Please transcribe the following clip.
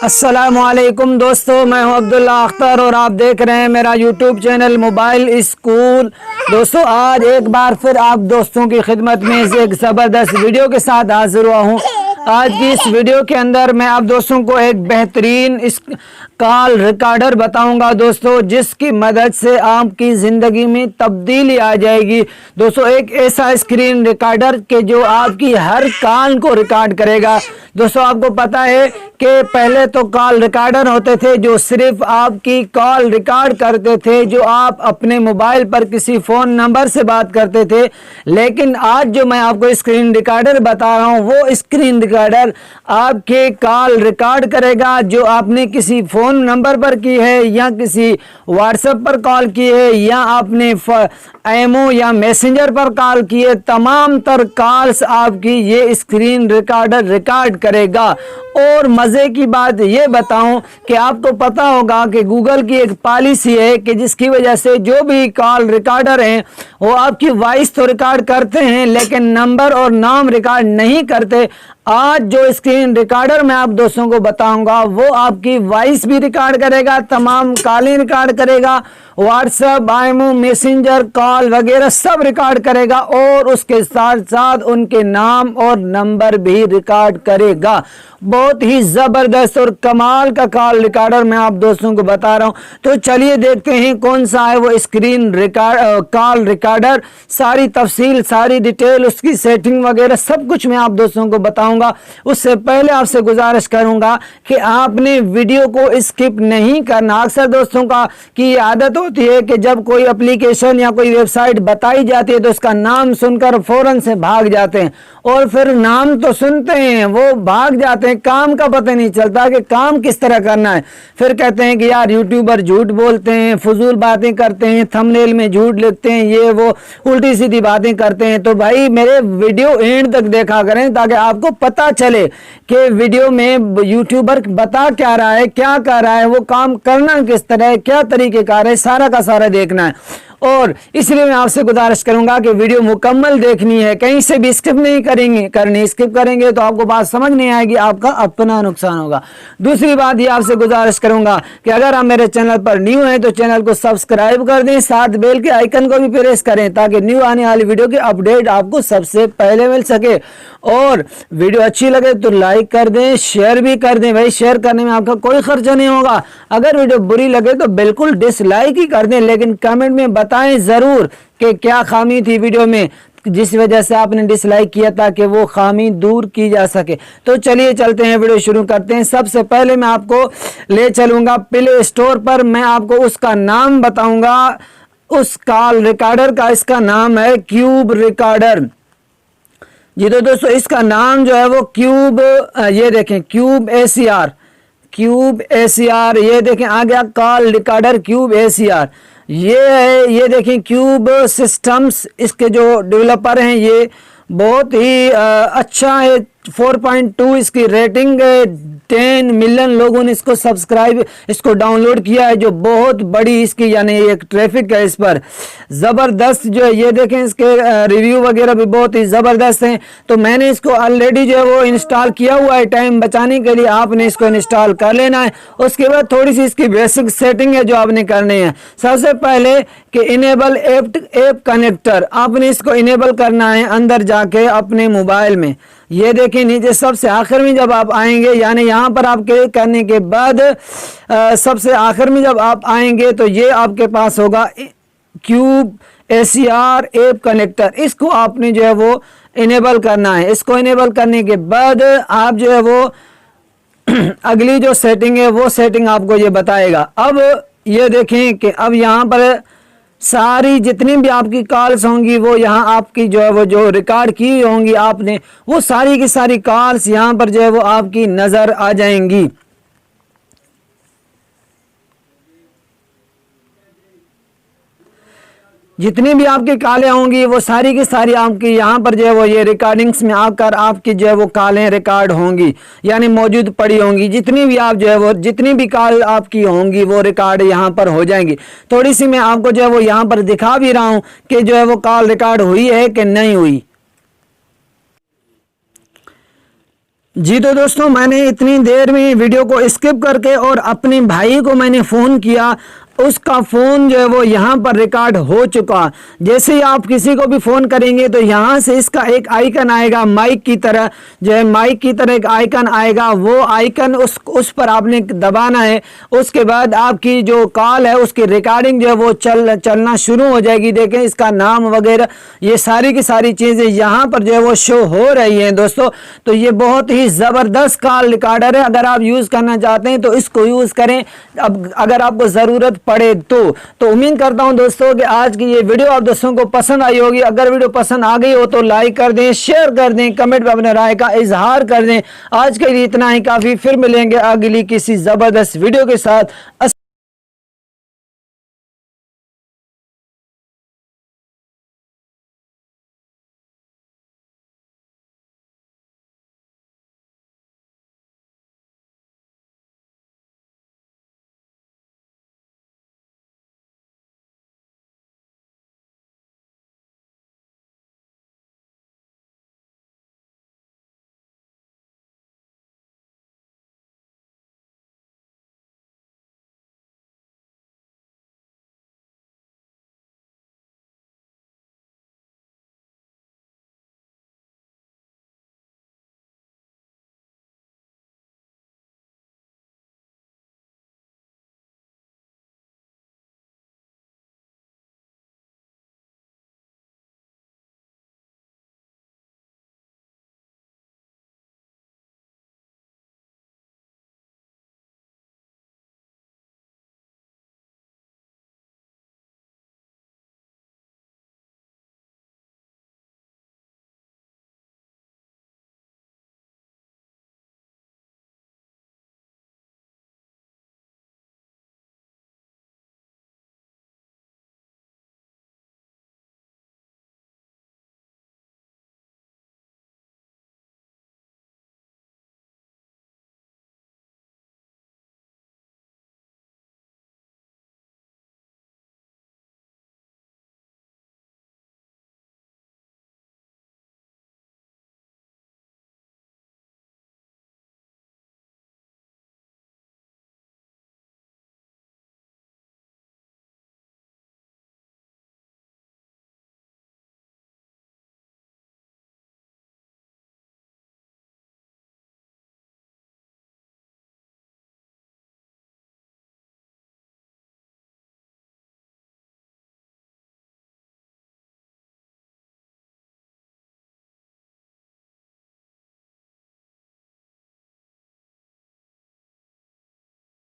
अस्सलामुअलैकुम दोस्तों, मैं हूं अब्दुल्ला अख्तर और आप देख रहे हैं मेरा यूट्यूब चैनल मोबाइल स्कूल। दोस्तों, आज एक बार फिर आप दोस्तों की खिदमत में एक ज़बरदस्त वीडियो के साथ हाजिर हुआ हूं। आज की इस वीडियो के अंदर मैं आप दोस्तों को एक बेहतरीन इस कॉल रिकॉर्डर बताऊंगा दोस्तों, जिसकी मदद से आपकी ज़िंदगी में तब्दीली आ जाएगी। दोस्तों, एक ऐसा स्क्रीन रिकॉर्डर के जो आपकी हर कॉल को रिकॉर्ड करेगा। दोस्तों, आपको पता है कि पहले तो कॉल रिकॉर्डर होते थे जो सिर्फ आपकी कॉल रिकॉर्ड करते थे, जो आप अपने मोबाइल पर किसी फ़ोन नंबर से बात करते थे। लेकिन आज जो मैं आपको स्क्रीन रिकॉर्डर बता रहा हूँ, वो स्क्रीन रिकॉर्डर आपके कॉल रिकॉर्ड करेगा जो आपने किसी फ़ोन नंबर पर की है, या किसी व्हाट्सएप पर कॉल की है, या आपने एमओ या मैसेंजर पर कॉल की है। तमाम तर कॉल्स आपकी ये स्क्रीन रिकॉर्डर रिकॉर्ड करेगा। और मज़े की बात ये बताऊं कि आपको पता होगा कि गूगल की एक पॉलिसी है कि जिसकी वजह से जो भी कॉल रिकॉर्डर हैं वो आपकी वॉइस तो रिकॉर्ड करते हैं लेकिन नंबर और नाम रिकॉर्ड नहीं करते। आज जो स्क्रीन रिकॉर्डर मैं आप दोस्तों को बताऊंगा वो आपकी वॉइस भी रिकॉर्ड करेगा, तमाम कॉलें रिकॉर्ड करेगा, व्हाट्सएप, आईमो, मैसेंजर कॉल वगैरह सब रिकॉर्ड करेगा, और उसके साथ साथ उनके नाम और नंबर भी रिकॉर्ड करेगा। बहुत ही ज़बरदस्त और कमाल का कॉल रिकॉर्डर मैं आप दोस्तों को बता रहा हूं। तो चलिए देखते हैं कौन सा है वो स्क्रीन कॉल रिकॉर्डर। सारी तफसील, सारी डिटेल, उसकी सेटिंग वगैरह सब कुछ मैं आप दोस्तों को बताऊंगा। उससे पहले आपसे गुजारिश करूंगा कि आपने वीडियो को स्किप नहीं करना। अक्सर दोस्तों का की आदत होती है कि जब कोई एप्लीकेशन या कोई वेबसाइट बताई जाती है तो उसका नाम सुनकर फौरन से भाग जाते हैं, और फिर नाम तो सुनते हैं वो भाग जाते हैं, काम का पता नहीं चलता कि काम किस तरह करना है। फिर कहते हैं कि यार यूट्यूबर झूठ बोलते हैं, फजूल बातें करते हैं, थंबनेल में झूठ लिखते हैं, ये वो उल्टी सीधी बातें करते हैं। तो भाई मेरे वीडियो एंड तक देखा करें ताकि आपको पता चले कि वीडियो में यूट्यूबर बता क्या रहा है, क्या कर रहा है, वो काम करना किस तरह है, क्या तरीक़ेकार है, सारा का सारा देखना है। और इसलिए मैं आपसे गुजारिश करूंगा कि वीडियो मुकम्मल देखनी है, कहीं से भी स्किप नहीं करनी। स्किप करेंगे तो आपको बात समझ नहीं आएगी, आपका अपना नुकसान होगा। दूसरी बात ये आपसे गुजारिश करूंगा कि अगर आप मेरे चैनल पर न्यू हैं तो चैनल को सब्सक्राइब कर दें, साथ बेल के आइकन को भी प्रेस करें ताकि न्यू आने वाली वीडियो की अपडेट आपको सबसे पहले मिल सके। और वीडियो अच्छी लगे तो लाइक कर दें, शेयर भी कर दें। भाई शेयर करने में आपका कोई खर्चा नहीं होगा। अगर वीडियो बुरी लगे तो बिल्कुल डिसलाइक ही कर दें, लेकिन कमेंट में बताएं जरूर कि क्या खामी थी वीडियो में जिस वजह से आपने डिसलाइक किया था, कि वो खामी दूर की जा सके। तो चलिए चलते हैं, वीडियो शुरू करते हैं। सबसे पहले मैं आपको ले चलूंगा प्ले स्टोर पर। मैं आपको उसका नाम बताऊंगा, उस कॉल रिकॉर्डर का। इसका नाम है क्यूब रिकॉर्डर। जी तो दोस्तों, इसका नाम जो है वो क्यूब, ये देखें क्यूब ACR, क्यूब ACR, ये देखें आ गया कॉल रिकॉर्डर क्यूब ACR। ये है, ये देखें क्यूब सिस्टम्स, इसके जो डेवलपर हैं ये बहुत ही अच्छा है। 4.2 इसकी रेटिंग है। 10 मिलियन लोगों ने इसको डाउनलोड किया है, जो बहुत बड़ी इसकी यानी एक ट्रैफिक है इस पर। ज़बरदस्त जो है, ये देखें इसके रिव्यू वगैरह भी बहुत ही ज़बरदस्त हैं। तो मैंने इसको ऑलरेडी जो है वो इंस्टॉल किया हुआ है। टाइम बचाने के लिए आपने इसको इंस्टॉल कर लेना है। उसके बाद थोड़ी सी इसकी बेसिक सेटिंग है जो आपने करनी है। सबसे पहले कि इनेबल ऐप कनेक्टर, आपने इसको इनेबल करना है अंदर जाके अपने मोबाइल में। ये देखें नीचे सबसे आखिर में जब आप आएंगे, यानी यहाँ पर आप क्लिक करने के बाद सबसे आखिर में जब आप आएंगे तो ये आपके पास होगा क्यूब ACR ऐप कनेक्टर। इसको आपने जो है वो इनेबल करना है। इसको इनेबल करने के बाद आप जो है वो अगली जो सेटिंग है वो सेटिंग आपको ये बताएगा। अब ये देखें कि अब यहाँ पर सारी जितनी भी आपकी कॉल्स होंगी वो यहाँ आपकी जो है वो जो रिकॉर्ड की होंगी आपने, वो सारी की सारी कॉल्स यहाँ पर जो है वो आपकी नज़र आ जाएंगी। जितनी भी आपकी कॉलें होंगी वो सारी की सारी आपकी यहाँ पर जो है वो ये रिकॉर्डिंग्स में आकर आपकी जो है वो कॉलें रिकॉर्ड होंगी, यानी मौजूद पड़ी होंगी। जितनी भी आप जो है वो जितनी भी कॉल आपकी होंगी वो रिकॉर्ड यहाँ पर हो जाएंगी। थोड़ी सी मैं आपको जो है वो यहाँ पर दिखा भी रहा हूँ कि जो है वो कॉल रिकॉर्ड हुई है कि नहीं हुई। जी तो दोस्तों, मैंने इतनी देर में वीडियो को स्किप करके और अपने भाई को मैंने फ़ोन किया, उसका फ़ोन जो है वो यहाँ पर रिकॉर्ड हो चुका। जैसे ही आप किसी को भी फ़ोन करेंगे तो यहाँ से इसका एक आइकन आएगा माइक की तरह, जो है माइक की तरह एक आइकन आएगा, वो आइकन उस पर आपने दबाना है। उसके बाद आपकी जो कॉल है उसकी रिकॉर्डिंग जो है वो चलना शुरू हो जाएगी। देखें इसका नाम वगैरह ये सारी की सारी चीज़ें यहाँ पर जो है वो शो हो रही हैं दोस्तों। तो ये बहुत ही ज़बरदस्त कॉल रिकॉर्डर है, अगर आप यूज़ करना चाहते हैं तो इसको यूज़ करें, अब अगर आपको ज़रूरत पड़े तो उम्मीद करता हूं दोस्तों कि आज की ये वीडियो आप दोस्तों को पसंद आई होगी। अगर वीडियो पसंद आ गई हो तो लाइक कर दें, शेयर कर दें, कमेंट में अपने राय का इजहार कर दें। आज के लिए इतना ही काफ़ी, फिर मिलेंगे अगली किसी ज़बरदस्त वीडियो के साथ।